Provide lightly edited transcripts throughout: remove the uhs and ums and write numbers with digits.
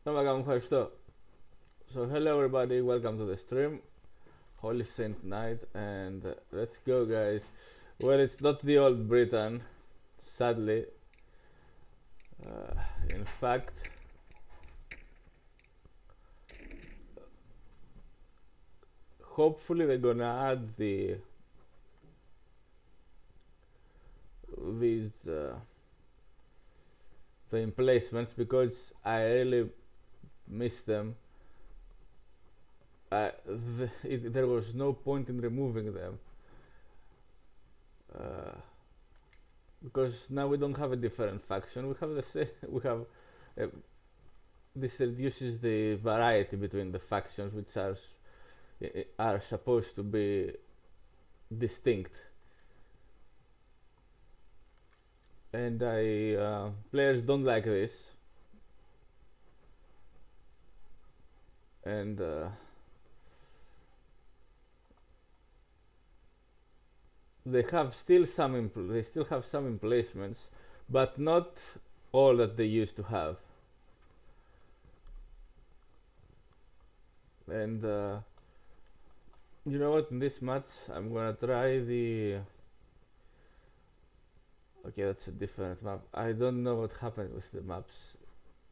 ευχαριστώ. So hello everybody, welcome to the stream. Holy Saint Night, and let's go, guys. Well, it's not the old Britain, sadly. In fact, hopefully they're gonna add these the emplacements because I really miss them. There was no point in removing them uh, because now we don't have a different faction. We have the same. We have uh, this reduces the variety between the factions, which are supposed to be distinct. And players don't like this, and they still have some emplacements, but not all that they used to have. And you know what? In this match, I'm gonna try the. Okay, that's a different map. I don't know what happened with the maps.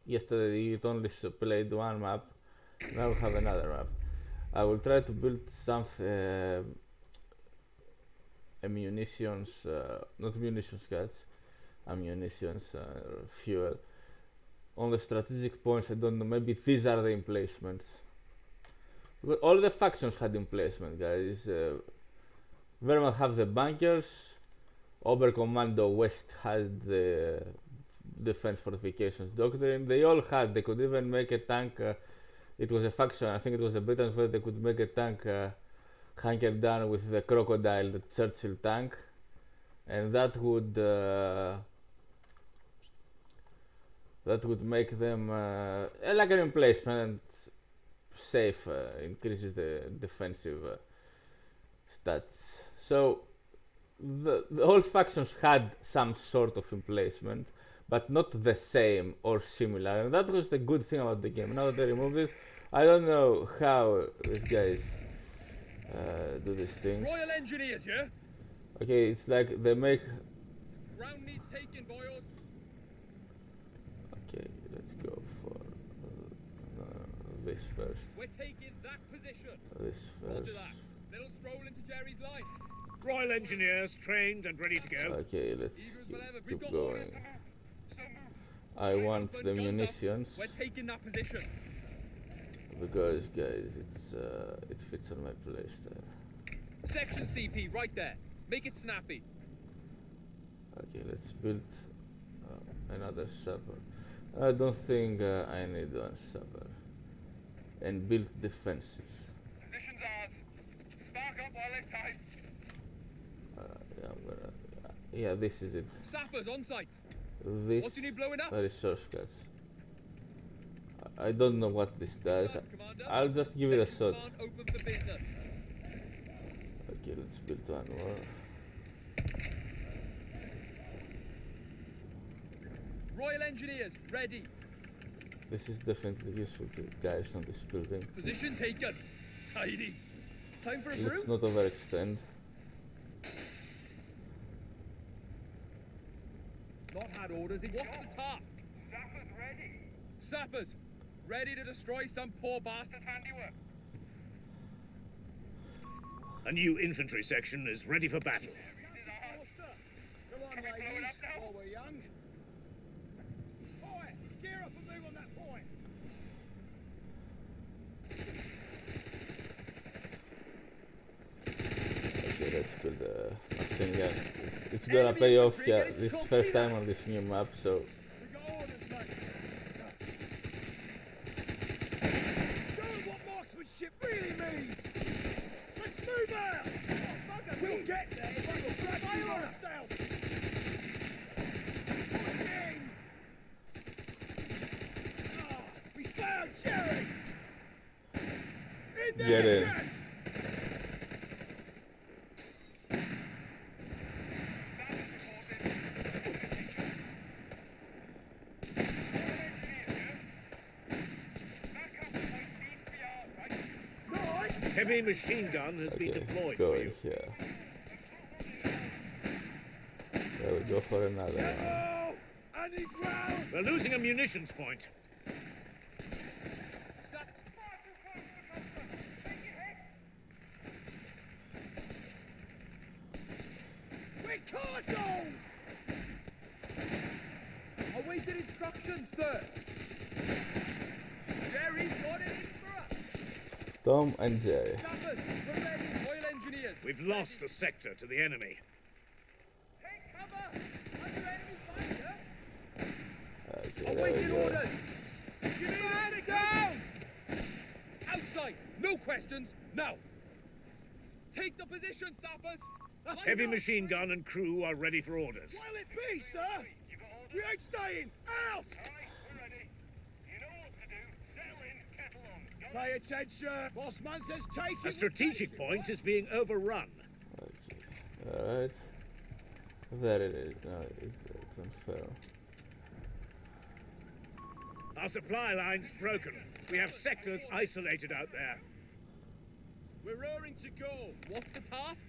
Yesterday it only played one map. Now we have another map. I will try to build some munitions, not munitions guys, munitions, fuel. On the strategic points, I don't know, maybe these are the emplacements. All the factions had emplacement, guys. Wermacht have the bunkers. Commando West had the defense fortifications doctrine. They all had. They could even make a tank. It was a faction. I think it was the Britons where they could make a tank hunkered down with the crocodile, the Churchill tank, and that would make them like an emplacement, safe, increases the defensive stats. So the old factions had some sort of emplacement, but not the same or similar, and that was the good thing about the game. Now that they removed it, I don't know how these guys do these things. Royal Engineers, yeah? Okay, it's like they make. Ground needs taken, boys. Okay, let's go for this first. We're taking that position. This first. Roger that. Little stroll into Jerry's life. Royal Engineers trained and ready to go. Okay, let's Eagles will ever keep got going. orders to move. So move. I want Put the guns up. munitions We're taking that position. because, guys, it fits on my playstyle. Section CP right there. Make it snappy. Okay, let's build another supper. I don't think I need one supper. And build defenses. Position's ours. Spark up while there's time. Yeah, I'm gonna. Yeah, this is it. Sappers on site. This What do you need blowing up? resource cuts. I don't know what this does. Done, Commander. I'll just give it a Section shot. command open for business. Okay, let's build one more. Royal Engineers ready. This is definitely useful to guys on this building. Position taken. Tidy. Time for a brew? Let's not overextend. Not had orders. What's the task? Sappers ready. Sappers, ready to destroy some poor bastard's handiwork. A new infantry section is ready for battle. Come on, ladies, while we're young. Boy, gear up and move on that point. Okay, let's build a thing. Yeah, it's gonna pay off. Yeah, this first time on this new map, so. We got orders, mate. Show them what marksmanship really means. Let's move out. We'll get there if I can drag you ourselves. Pushing. We found Jerry. In there, Get in. chaps. Heavy machine gun has been Okay, deployed for going you. here. There we go for another one. Careful! I need ground! We're losing a munitions point. We're cardinaled! Awaited instructions, sir. Jerry's got it in for us. Tom and Jerry. Sappers, we're ready. Oil engineers. We've lost a sector to the enemy. Take cover. Under enemy fire. Okay, there we Awaiting go. orders. You need man down. Outside. No questions. Now. Take the position, sappers. That's Heavy enough. machine gun and crew are ready for orders. While it be, sir! We ain't staying! Out! Pay attention! Bossman says take it. A strategic point is being overrun. Okay. Alright. There it is. No, it confirm. Our supply line's broken. We have sectors isolated out there. We're roaring to go. What's the task?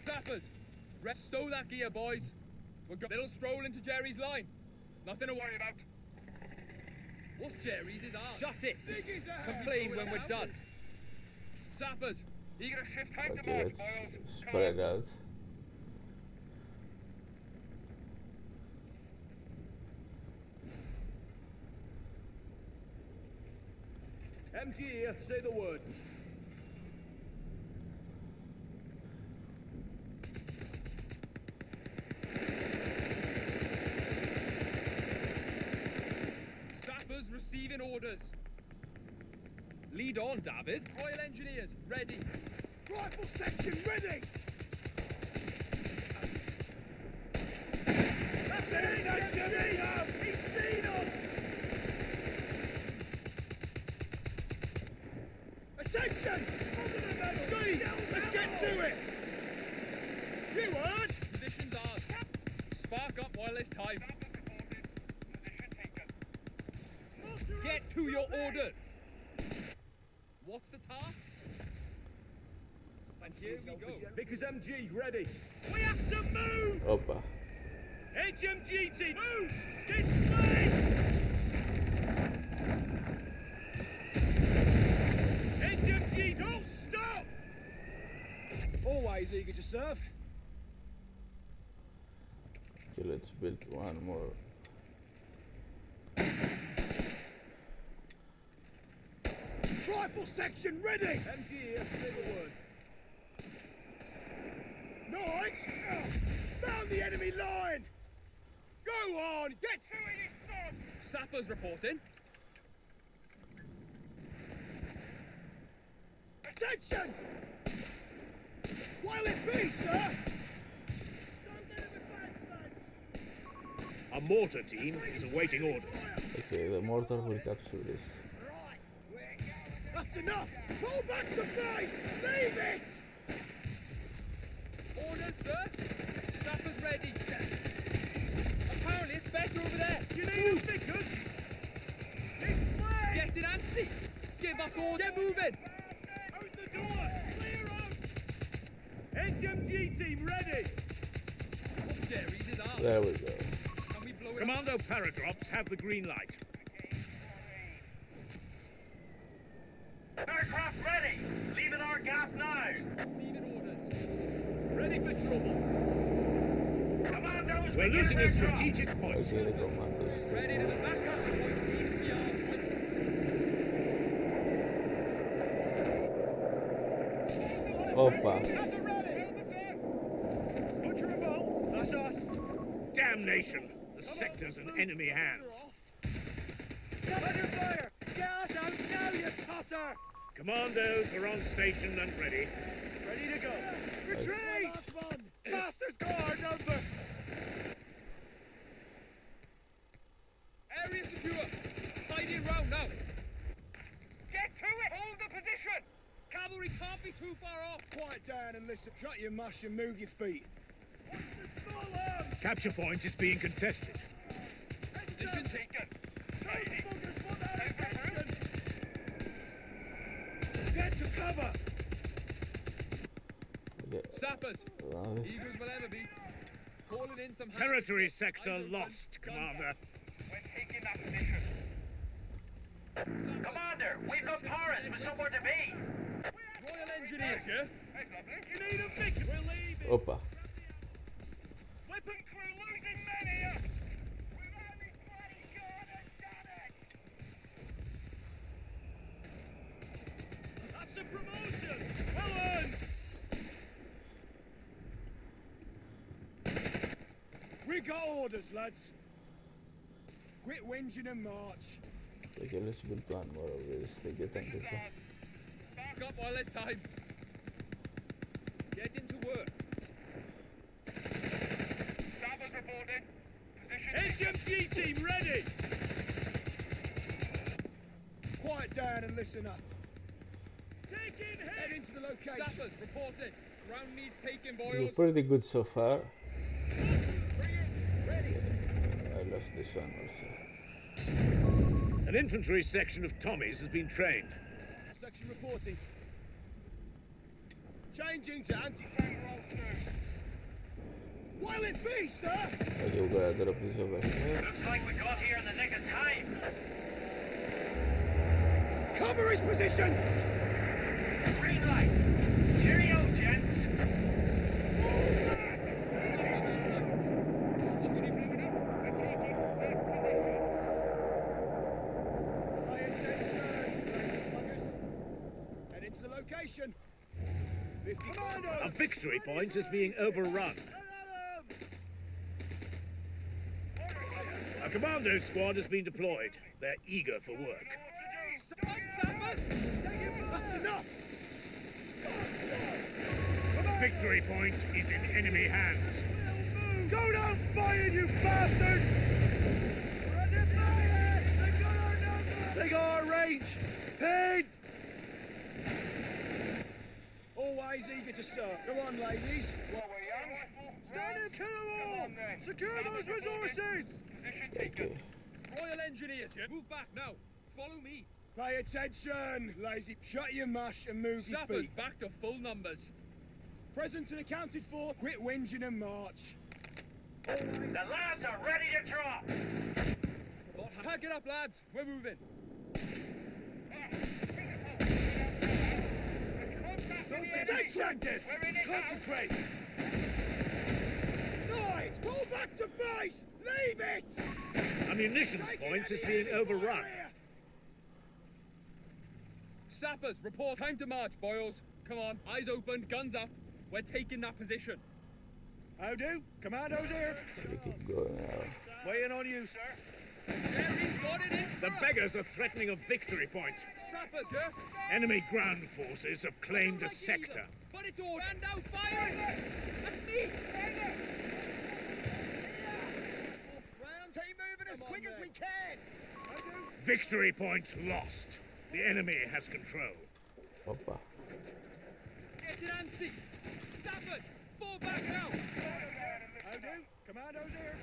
Sappers, stow that gear, boys. We've got a little stroll into Jerry's line. Nothing to worry about. What's Jerry's is ours. Shut it. Diggy's ahead. Complain when we're done. Sappers, eager to shift time to Okay, march, let's boys. spread out. MG here, say the word. Sappers receiving orders. Lead on, David. Royal Engineers, ready. Rifle section ready! That's it! He's seen us! Attention! Speed! Let's get to it! You heard? Position's ours. Spark up while there's time. Get to your orders. What's the task? And here we go. Vickers MG ready. We have to move! Opa. HMG team, move! Displace! HMG, don't stop! Always eager to serve. Okay, let's build one more. Rifle section ready! MG here, say the word. Knights! Found the enemy line! Go on! Get to it, you son! Sappers reporting. Attention! While it be, sir! Don't get in the fence, lads! Our mortar team is awaiting orders. Okay, the mortar will capture this. Right, we're going. That's enough! Pull back the base! Leave it! Orders, sir. Sappers ready. Apparently it's better over there. You need a Vickers? This way! Get it antsy. Give us orders. Get moving. Out the door! Clear out! HMG team ready! What's Jerry's is ours. There we go. Can we blow it up? Commando paradrops have the green light. Aircraft ready! Leaving our gap now! Receiving orders. Ready for trouble! Commandos, We're begin losing a their job. strategic point. Okay, the commandos. Ready to the back up to point east beyond. Opa. At the ready! Put your revolt! That's us! Damnation! The sector's in enemy hands. Cover your fire! Get us out now, you tosser! Commandos are on station and ready. Ready to go! Retreat! Bastards go our number! Area secure. Hiding round now. Get to it! Hold the position! Cavalry can't be too far off. Quiet down and listen. Shut your mush and move your feet. What's the small arms? Capture point is being contested. Position taken. Get to cover! Sappers. Eagles will ever be. Calling in some Territory sector lost, Commander. We're taking that position. Commander, we've got Paris with somewhere to be. Royal Engineers here. That's lovely. You need a victory. We're leaving. Opa. Weapon crew losing men here. We've only bloody gone and done it. That's a promotion! Well earned! We got orders, lads. Quit whinging and march. Okay, let's build one more of this. Take it, thank you. Back up while there's time. Get into work. Sappers reporting. Position. HMG team ready! Quiet down and listen up. Taking head into the location. Sappers reporting. Ground needs taking, We're boys. pretty good so far. Ready. I lost this one also. An infantry section of Tommies has been trained. Section reporting. Changing to anti-tank roll through. Will it be, sir? Okay, we're gonna drop this over here. Looks like we got here in the nick of time. Cover his position! Green light. Cheerio, gents. Head into the location. 50 A victory point is being overrun. A commando squad has been deployed. They're eager for work. That's enough! Victory point is in enemy hands. Go down firing, you bastards! They got our range! Head! Always eager to serve. Come on, ladies. While we're young. Stand and kill them all! Secure those resources! Position taken. Okay. Royal Engineers here. Move back now. Follow me. Pay attention, lazy. Shut your mush and move your Sappers feet. back to full numbers. Present and accounted for. Quit whinging and march. The lads are ready to drop. Pack it up, lads. We're moving. Distracted! We're in it now. Concentrate! Guys, pull back to base! Leave it! A munitions point is being overrun. Sappers, report. Time to march, boys. Come on. Eyes open, guns up. We're taking that position. How do? Commandos here. We keep going now. Weighing on you, sir. Jerry's got it in. The beggars are threatening a victory point. Sappers here. Enemy ground forces have claimed a sector. But it's all hand out firing. That's me. Round team moving as quick as we can. Victory point lost. The enemy has control. Opa. Get it antsy. Sappers, fall back now. How do? Commandos here.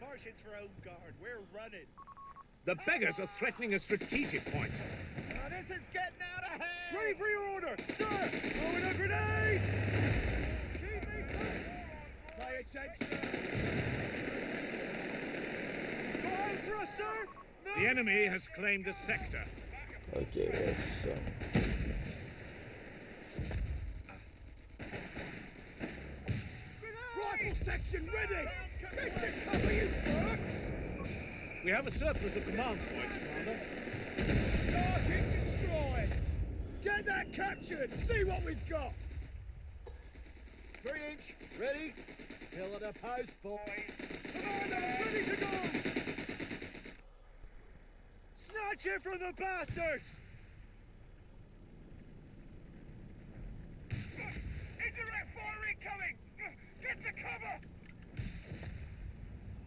Martians for old guard. We're running. The beggars are threatening a strategic point. Now this is getting out of hand. Ready for your order, sir. Throwing a grenade. Keep me close. Pay attention. Fire for us, sir. The enemy has claimed a sector. Okay, let's Rifle section ready. Get to cover, you fucks. We have a surplus of command points, Commander. Target destroyed. Get that captured. See what we've got. 3 inch. Ready. Hill at a post, boys. Commandos ready to go. Snatch it from the bastards. Indirect fire incoming. Get to cover.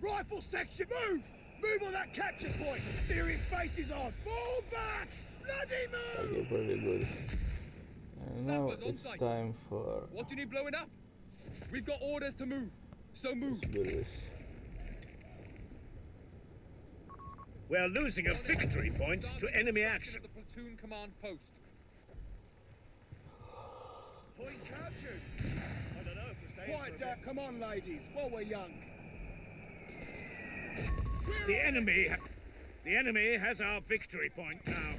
Rifle section, move! Move on that capture point! Serious faces on! Fall back! Bloody move! okay, pretty good. And now Sappers on it's site. time for What do you need blowing up? We've got orders to move. So move. let's do this. We're losing a victory point to enemy action. At the platoon command post. Point captured. I don't know. Quiet down. Come on, ladies, while we're young. The enemy has our victory point now.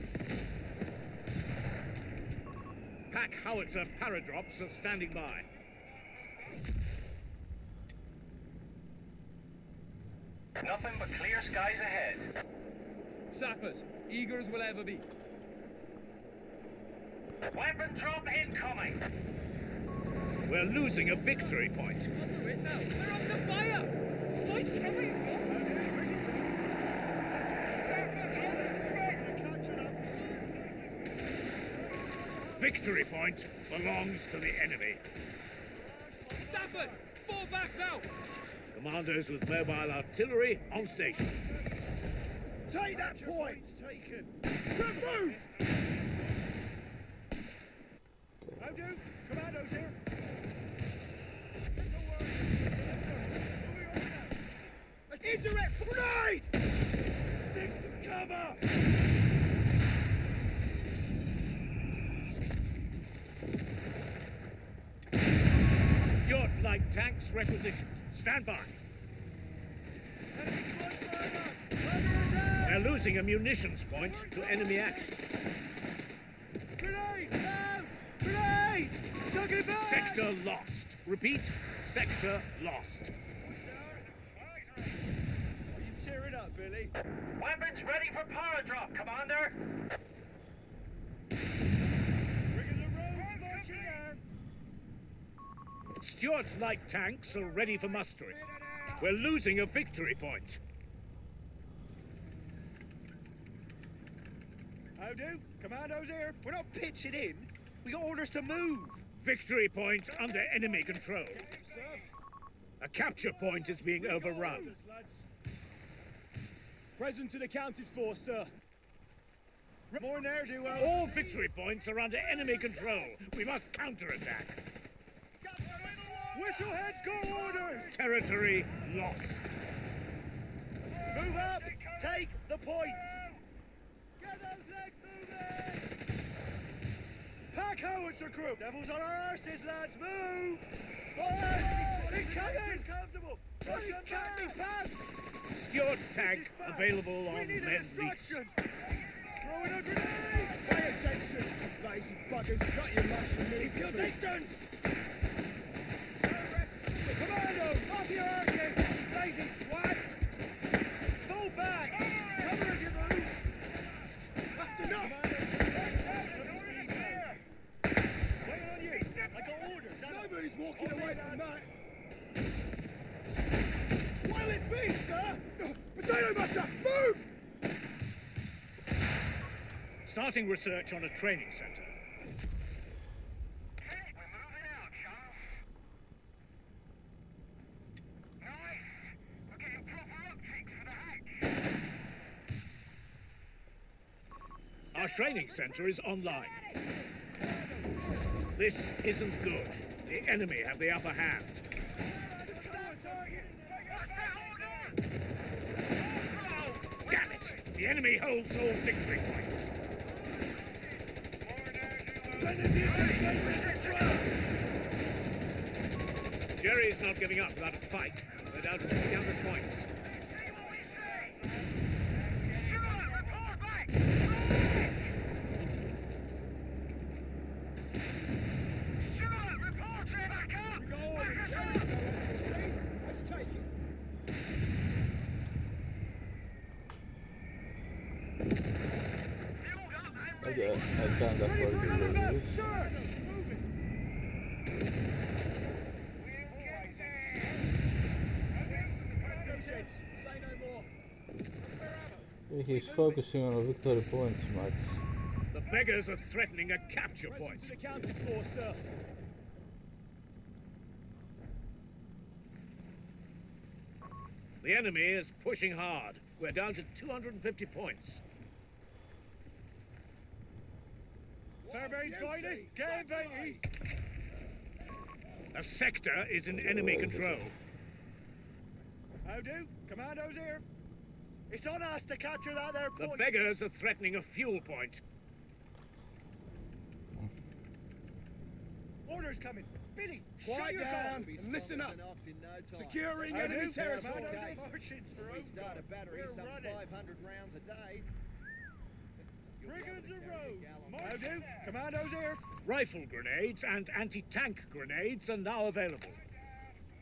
Pack howitzer paradrops are standing by. Nothing but clear skies ahead. Sappers, eager as we'll ever be. Weapon drop incoming. We're losing a victory point. Under it now. They're under fire. Fight coming. Victory point belongs to the enemy. Sappers, fall back now. Commandos with mobile artillery on station. Take that point! Taken. Move! How do? Commandos here. Indirect grenade! Stick to cover! Stuart light tanks requisitioned. Stand by. They're losing a munitions point to enemy action. Grenade! Out! Grenade! Chuck it back! Sector lost. Repeat, sector lost. Are you tearing up, Billy? Weapons ready for power drop, Commander. Bringing the roads marching down. Stuart's light tanks are ready for mustering. We're losing a victory point. How do? Commandos here. We're not pitching in. We got orders to move. Victory point under enemy control. Sir. A capture point is being overrun. Present and accounted for, sir. More ne'er-do-well. All victory points are under enemy control. We must counterattack. Whistleheads got orders. Territory lost. Move up. Take the point. Get those legs moving. Pack howitzer crew. Devils on our arses, lads. Move. Fire. Incoming. Comfortable. Push them back. Stuart's tank available We on need a Lend distraction. Throwing a grenade. Pay attention. Lazy buggers. Got your mush and keep your distance. Commando, off your arches. Lazy twats. Fall back. Cover as you move. That's enough. Wait on you. I got orders. Nobody's walking away from that. What'll it be, sir? Potato butter, move! Starting research on a training center. Okay, we're moving out, Charles. Nice. We're getting proper optics for the hatch. Our training center is online. This isn't good. The enemy have the upper hand. Damn it! The enemy holds all victory points. Jerry's not giving up without a fight. They're down to 300 points. Let's take it. I can't afford to do this. Sir! Say no more. He's focusing on a victory points match. The beggars are threatening a capture point. Present and accounted for, sir. The enemy is pushing hard. We're down to 250 points. Fairbairn's finest, campaign. A sector is in enemy control. How do? Commandos here. It's on us to capture that there The point. beggars are threatening a fuel point. Orders coming. Billy, Quiet shut your down gun. and listen up. Securing I enemy do. territory. Marching's for We us. start a battery We're some running. 500 rounds a day. You'll be able Brigands to of carry a Rose. gallon. How do? Commandos here. Rifle grenades and anti-tank grenades are now available.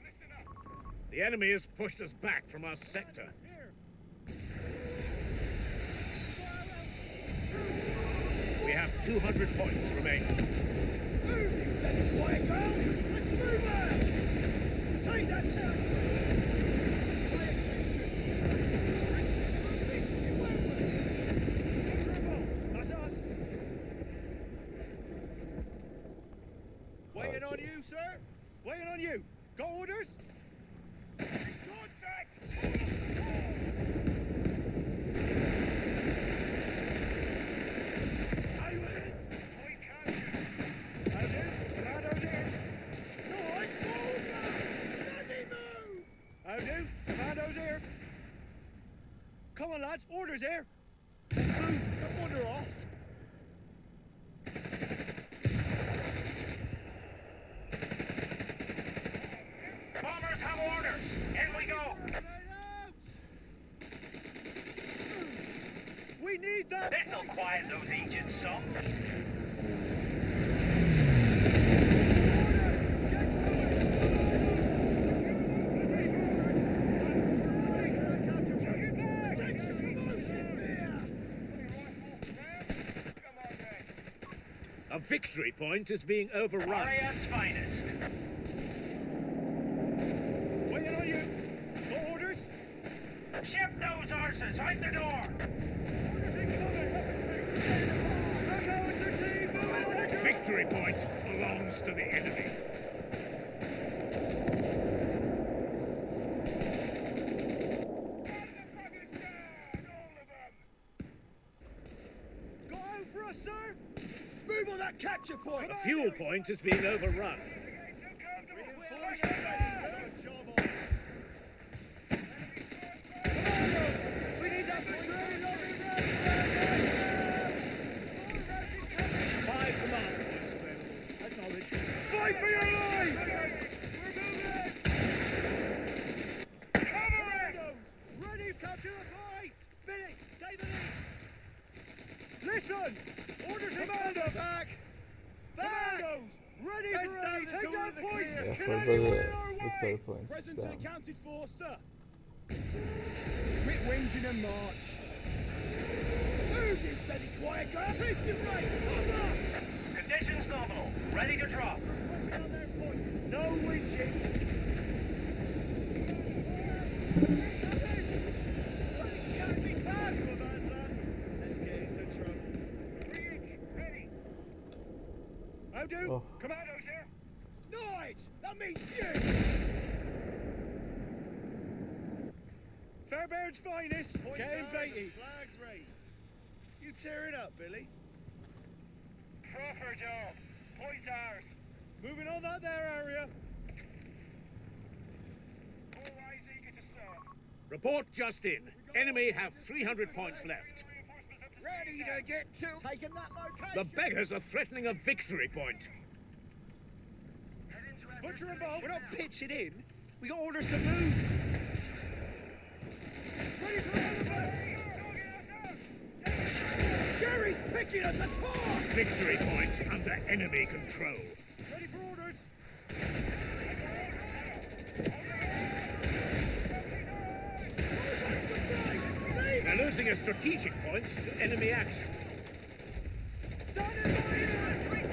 Listen up. The enemy has pushed us back from our sector. Here. We have 200 points remaining. Move, you bloody quiet girls! Let's move out! Take that chance! That's us. Waiting on you, sir. Waiting on you. Got orders? Contact! Are you in it? Point captured. How do? Commandos here. No, I move now! Bloody move! How do? Commandos here. Come on, lads. Orders here. Let's move. Don't wander off. Bombers have orders. In we go. We need that. This'll quiet those engines some. A victory point is being overrun. RAF's finest. Waiting on you. Got orders? Ship those arses out the door. Orders incoming. Back howitzer team. Moving on the Victory point belongs to the enemy. Go out for us, sir. Move on that capture point! A fuel point is being overrun. Reinforcement ready, sir. Good job on. We need that victory. Five command points available. Acknowledged. Fight for your lives! Commandos, ready to capture the fight! Billy, take the lead! Listen! Orders Commander back! Commandos, ready for ready! Take that point! Yeah, Can for anyone the in our victory way? points. Present down. and accounted for, sir. Quit whinging and march. Move, you bloody quiet girl! Keep your right! Cover! Conditions nominal. Ready to drop. Pressing on their point. No whinging. Can't be bad to advance, lads. Let's get into trouble. 3-inch. Ready. How do? Oh. Commandos here. Nice! That means you! Fairbairn's finest. Getting baity. Flags raised. You tear it up, Billy. Proper job. Points ours. Moving on that there area. All eyes eager to serve. Report just in. Enemy have 300 points left. Reinforcements up to Ready speed to get to... Taking that The location! beggars are threatening a victory point. Butcher and Bolt. We're not pitching in. We got orders to move. Ready for elevate. Jerry's picking us apart! Victory point under enemy control. Ready for orders. They're losing a strategic point to enemy action. Stand in line.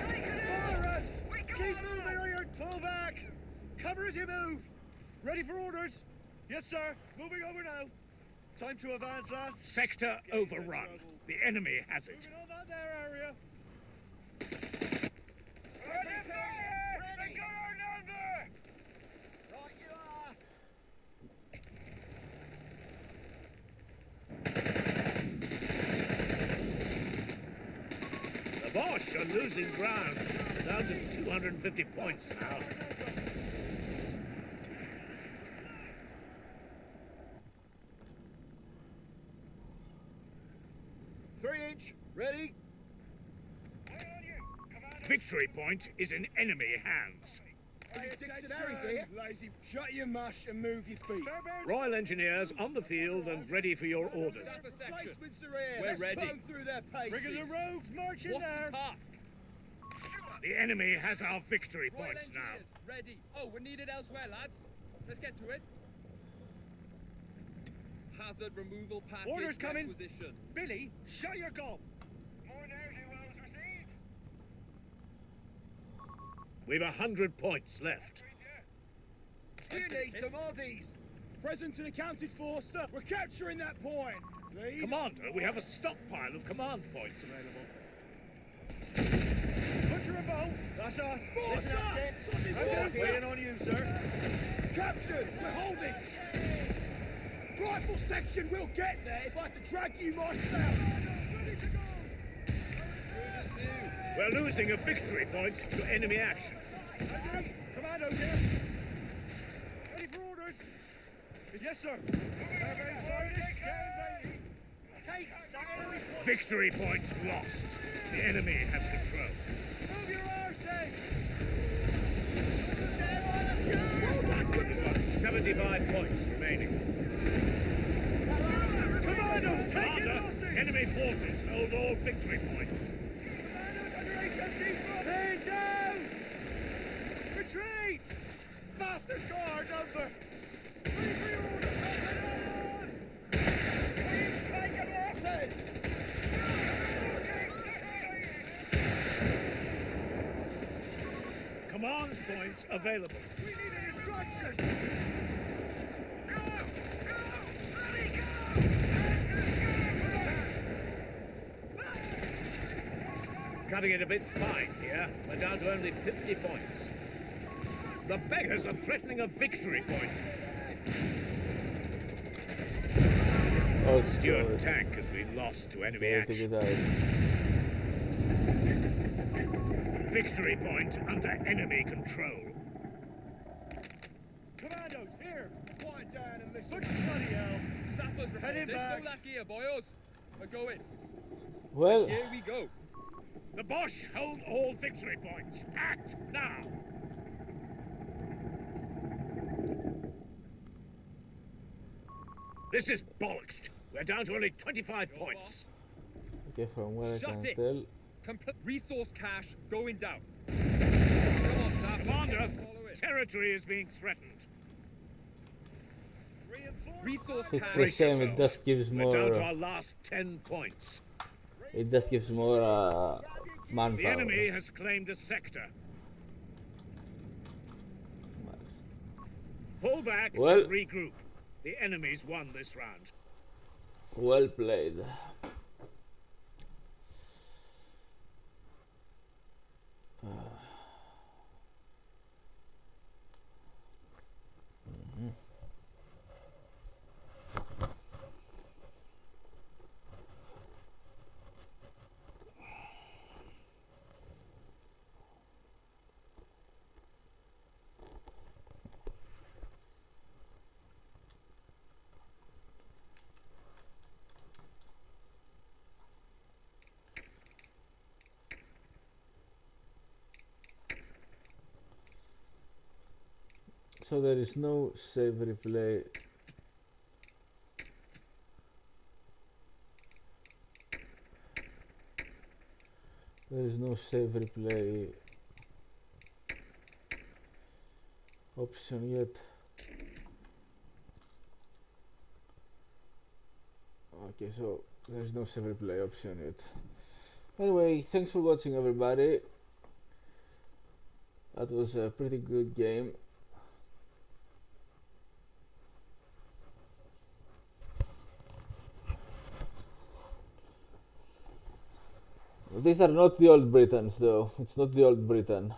Forwards. Keep moving or you're pull back. Cover as you move. Ready for orders. Yes, sir. Moving over now. Time to advance, lads. Sector overrun. The enemy has it. Moving on that there area. Ready, fire! They got our number! Right you are! The Bosch are losing ground. Down to 250 points now. Three-inch, ready? Where are you? Commander. Victory point is in enemy hands. Any dictionaries here? Lazy. Shut your mush and move your feet. Royal Engineers on the field and ready for your orders. Sapper section. Placements are here. We're Let's ready. put 'em through their paces. Bring the rogues marching What's there. the task? The enemy has our victory Royal points now. Engineers, ready. Oh, we're needed elsewhere, lads. Let's get to it. Hazard removal package Orders coming. requisition. Billy, shut your gob. More ne'er-do wells received. We've 100 points left. You need some Aussies. Present and accounted for, sir. We're capturing that point. Lead. Commander, we have a stockpile of command points available. Butcher and bolt. That's us. Listen up, gents. Something Waiting on you, sir. Captured. We're holding. Rifle section will get there if I have to drag you myself. We're losing a victory point to enemy action. Commandos here. Ready for orders. Yes, sir. Take that enemy point. Victory point lost. The enemy has control. Move your arses. We've got 75 points remaining. Commandos, take it, Commander, losses. enemy forces hold all victory points. Commandos under HMG front. Head down. Retreat. Fastest car number. Ready for your orders. Please take your losses. Command points available. We need an instruction. Cutting it a bit fine here. We're down to only 50 points. The beggars are threatening a victory point. Oh, Stuart God. tank has been lost to enemy Yeah, take action. it out. Victory point under enemy control. Commandos, here. Quiet down and listen. Put your bloody hell. Sappers Heading reporting. back. Slovakia, boyos. We're going. Well, Here we go. The Bosch hold all victory points. Act now. This is bollocks. We're down to only 25 points. okay, from where I Shut can it. tell. Resource cache going down. Come on, Sapper. Commander, Follow it. territory is being threatened. Resource It's cache. the same, it just gives We're down to more. our last 10 points. It just gives more The manpower. enemy has claimed a sector. Pull back Well- and regroup. The enemy's won this round. Well played. So there is no save replay. There is no save replay option yet. Okay, so there's no save replay option yet. Anyway, thanks for watching, everybody. That was a pretty good game. These are not the old Britons, though. It's not the old Britain.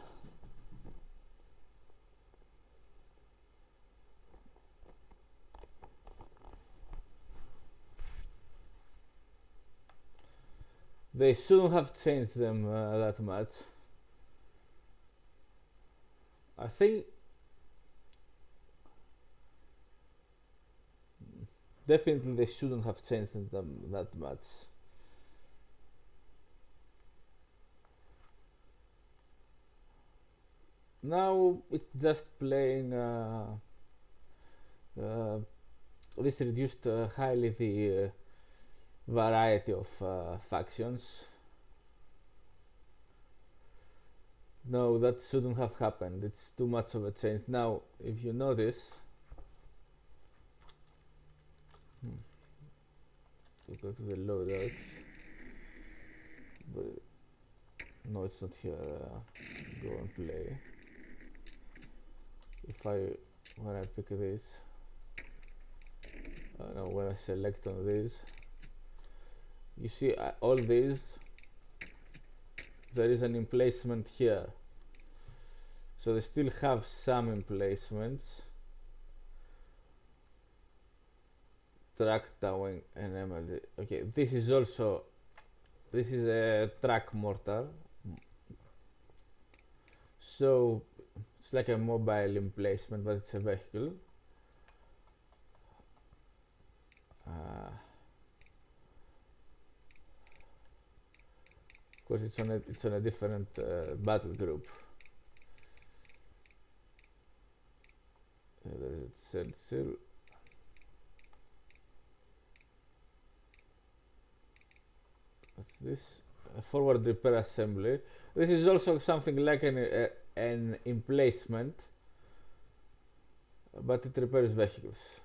They shouldn't have changed them that much. I think definitely they shouldn't have changed them that much. now it's just playing this reduced highly the variety of factions. No, that shouldn't have happened. It's too much of a change. Now, if you notice, we go to the loadouts. But no, it's not here. Go and play. When I pick this, no, when I select on this, you see all these. There is an emplacement here, so they still have some emplacements. Track towing and MLD. Okay, this is a track mortar, so it's like a mobile emplacement, but it's a vehicle. Of course, it's on a different battle group. There is a stencil. What's this? A forward repair assembly. This is also something like an emplacement, but it repairs vehicles.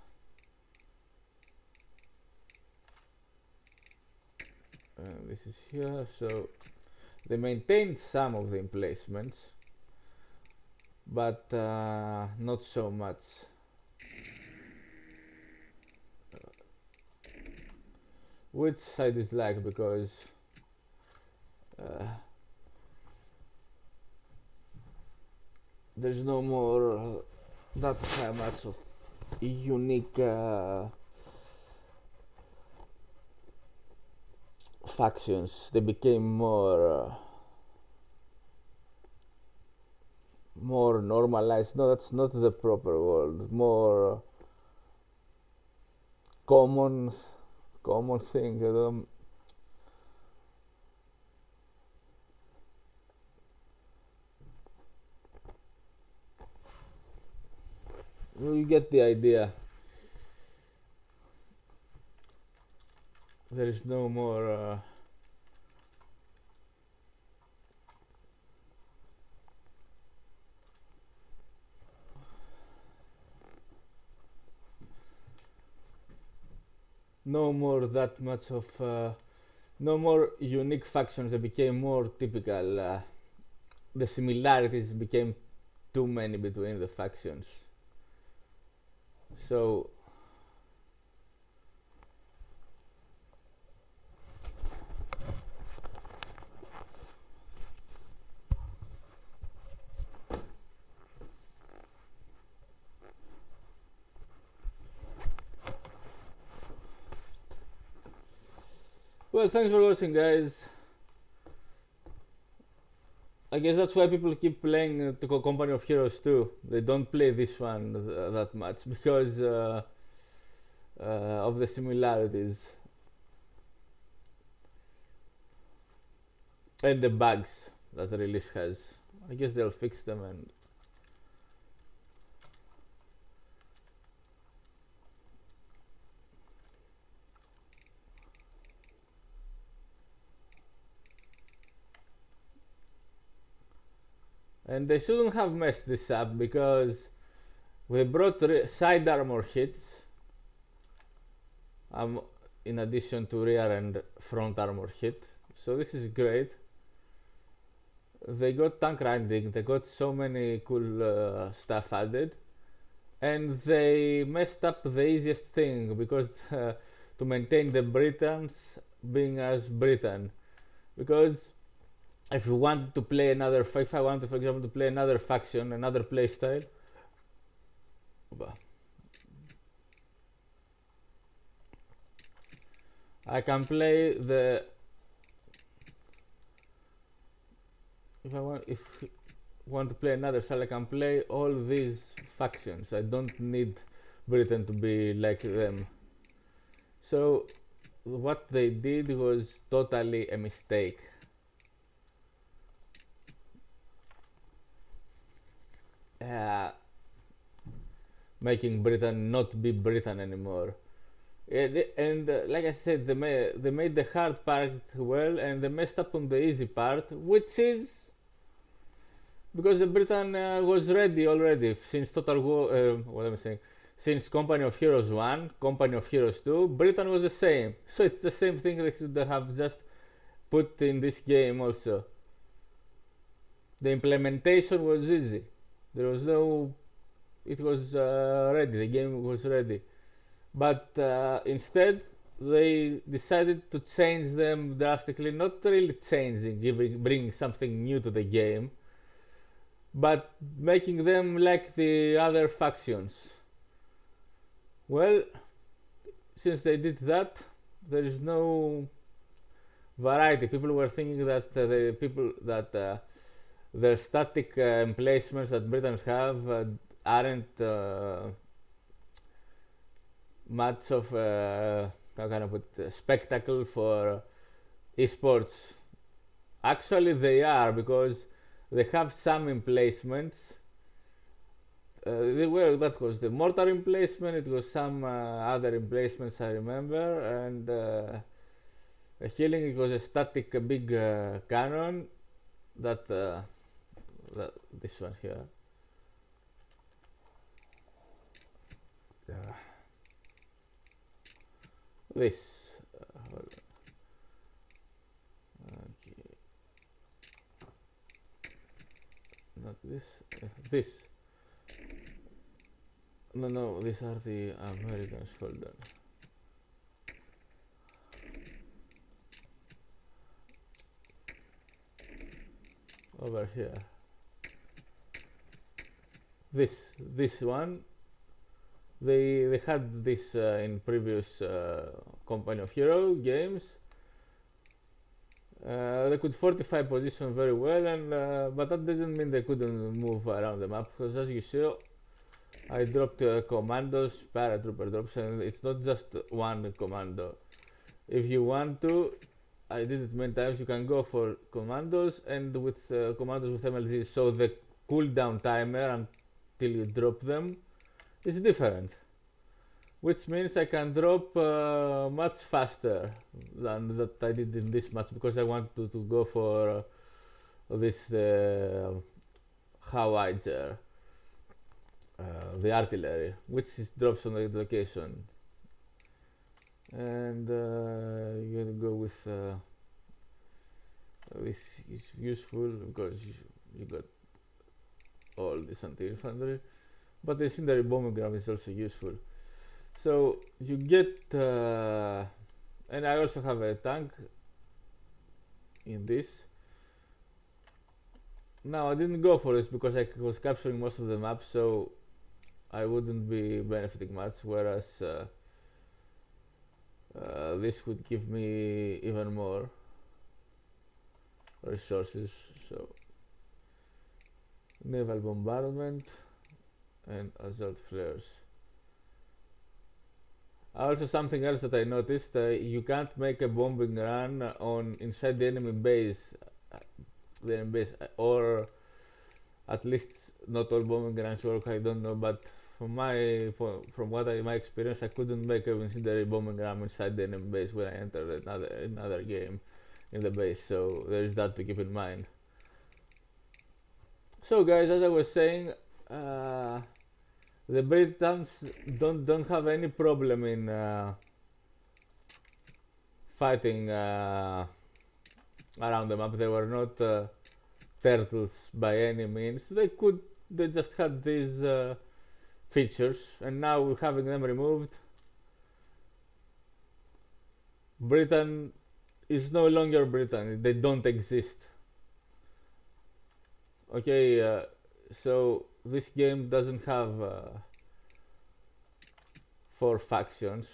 This is here, so they maintained some of the emplacements, but not so much. Which I dislike, because there's no more that much of unique factions. They became more normalized. No, that's not the proper word. More common thing. You get the idea. There is no more that much of no more unique factions. They became more typical. The similarities became too many between the factions. So well, thanks for watching, guys. I guess that's why people keep playing the Company of Heroes 2. They don't play this one that much, because of the similarities and the bugs that the release has. I guess they'll fix them, and they shouldn't have messed this up, because they brought side armor hits in addition to rear and front armor hit, so this is great. They got tank riding, they got so many cool stuff added, and they messed up the easiest thing, because to maintain the Britons being as Britain, because if you want to play if I wanted, for example, to play another faction, another playstyle, I can play if I want to play another style, I can play all these factions. I don't need Britain to be like them. So what they did was totally a mistake. uh, making Britain not be Britain anymore. And like I said, they made the hard part well, and they messed up on the easy part, which is because the Britain was ready already since Total War. What am I saying? Since Company of Heroes 1, Company of Heroes 2, Britain was the same. So it's the same thing they should have just put in this game also. The implementation was easy. There was no. It was ready. The game was ready. But instead, they decided to change them drastically. Not really changing, bringing something new to the game, but making them like the other factions. Well, since they did that, there is no variety. People were thinking that their static emplacements that Britons have aren't much of how can I put spectacle for esports. Actually, they are, because they have some emplacements. That was the mortar emplacement. It was some other emplacements I remember, and a healing. It was a static big cannon. That this one here. This. Okay. Not this. This. No, these are the Americans. Hold on. Over here. This one. They had this in previous Company of Hero games. They could fortify position very well, and but that didn't mean they couldn't move around the map, because as you saw, I dropped Commandos, paratrooper drops, and it's not just one commando. If you want to, I did it many times, you can go for Commandos, and with Commandos with MLG, so the cooldown timer until you drop them is different, which means I can drop much faster than that I did in this match, because I want to go for this howitzer, the artillery, which is drops on the location, and you're gonna go with this is useful because you got all this anti-infantry. But the secondary bombing ram is also useful. So you get, and I also have a tank in this. Now I didn't go for this because I was capturing most of the map, so I wouldn't be benefiting much. Whereas this would give me even more resources. So naval bombardment and assault flares. Also, something else that I noticed: you can't make a bombing run on inside the enemy base, or at least not all bombing runs work. I don't know, but from my experience, I couldn't make a incendiary bombing run inside the enemy base when I entered another game in the base. So there is that to keep in mind. So, guys, as I was saying, the Britons don't have any problem in fighting around the map. They were not turtles by any means. They just had these features, and now having them removed, Britain is no longer Britain. They don't exist. Okay, so this game doesn't have 4 factions,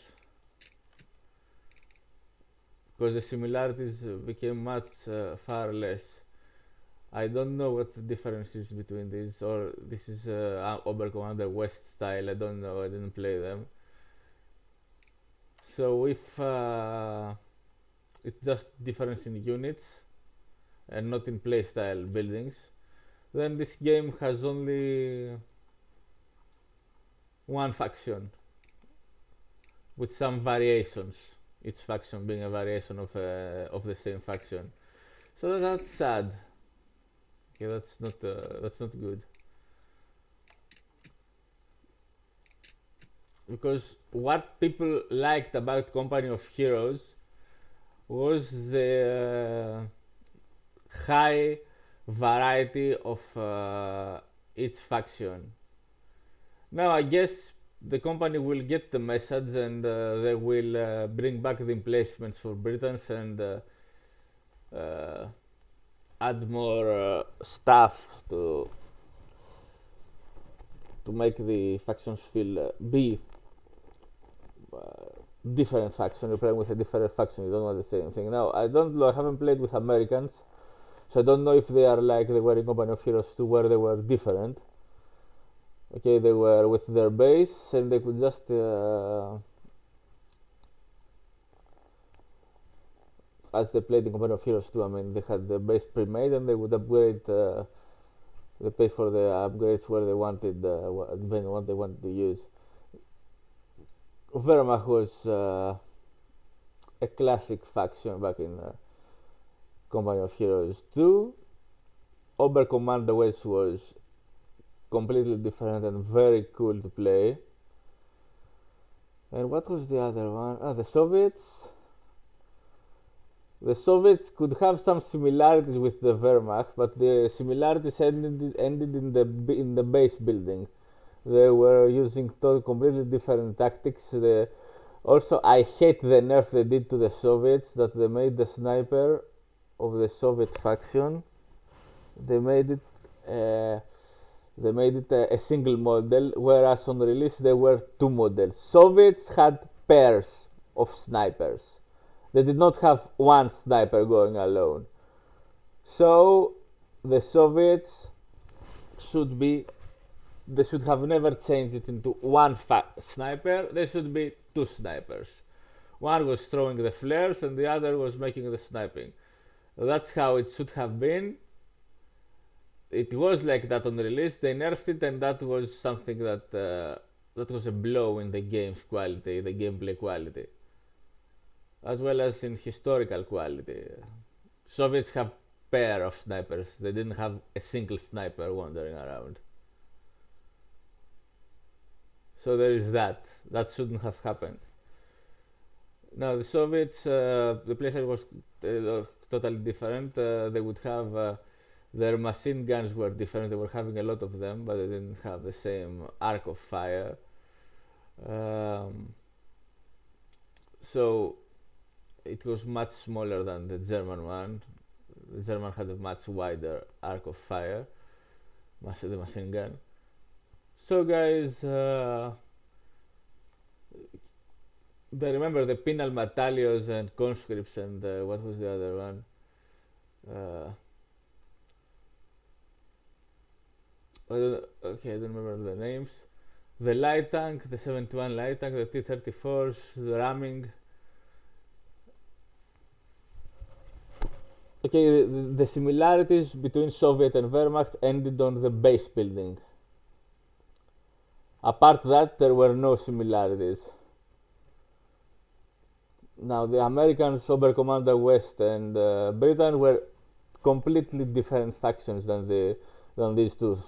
because the similarities became much far less. I don't know what the difference is between these, or this is Oberkommando West style. I don't know, I didn't play them. So if it's just difference in units and not in playstyle buildings, then this game has only one faction with some variations, each faction being a variation of the same faction. So that's sad. Okay, that's not good. Because what people liked about Company of Heroes was the high variety of each faction. Now I guess the company will get the message and they will bring back the emplacements for Britons and add more stuff to make the factions feel be different faction. You're playing with a different faction. You don't want the same thing. Now I haven't played with Americans, so I don't know if they are like they were in Company of Heroes 2, where they were different. Okay, they were with their base and they could just as they played in Commander of Heroes 2, I mean, they had the base pre-made and they would upgrade they paid for the upgrades where they wanted, depending on what they wanted to use. Wermacht was a classic faction back in Company of Heroes 2. Oberkommando was completely different and very cool to play. And what was the other one? The Soviets. The Soviets could have some similarities with the Wehrmacht, but the similarities ended in the base building. They were using completely different tactics. Also, I hate the nerf they did to the Soviets, that they made the sniper of the Soviet faction. They made it a single model, whereas on release there were two models. Soviets had pairs of snipers. They did not have one sniper going alone. So the Soviets they should have never changed it into one sniper. There should be two snipers. One was throwing the flares and the other was making the sniping. That's how it should have been. It was like that on release. They nerfed it, and that was something that was a blow in the game's quality, the gameplay quality, as well as in historical quality. Soviets have pair of snipers. They didn't have a single sniper wandering around. So there is that. That shouldn't have happened. Now the Soviets, the playstyle was totally different. They would have their machine guns were different. They were having a lot of them, but they didn't have the same arc of fire. So it was much smaller than the German one. The German had a much wider arc of fire, the machine gun. So guys, I remember the penal battalions and conscripts and what was the other one? I don't remember the names. The light tank, the 71 light tank, the T-34s, the ramming. Okay, the similarities between Soviet and Wehrmacht ended on the base building. Apart that, there were no similarities. Now the Americans, Oberkommando West and Britain were completely different factions than these two.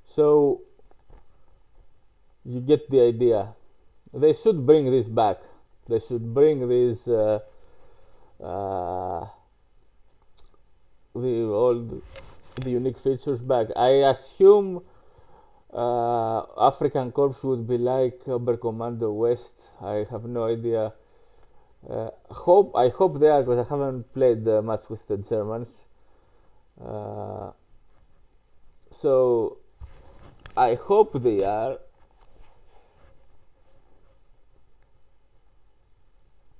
So you get the idea. They should bring this back. They should bring these the unique features back. I assume African Corps would be like Oberkommando West. I have no idea. I hope they are, because I haven't played much with the Germans. So I hope they are.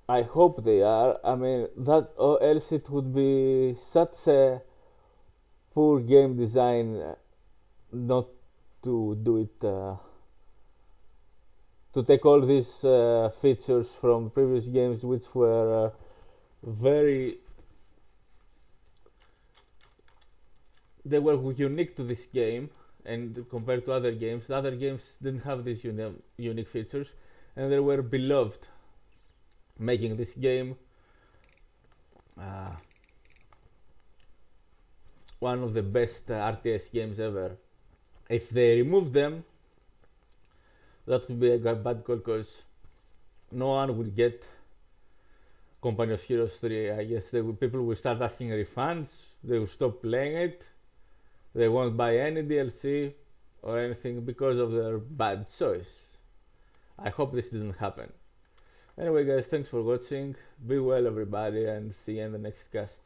I hope they are. I mean, that, or else it would be such a poor game design not to do it, to take all these features from previous games, which were very they were unique to this game, and compared to other games, the other games didn't have these unique features, and they were beloved, making this game one of the best RTS games ever. If they remove them, that would be a bad call, because no one would get Company of Heroes 3. I guess people will start asking refunds, they will stop playing it, they won't buy any DLC or anything because of their bad choice. I hope this didn't happen. Anyway guys, thanks for watching, be well everybody, and see you in the next cast.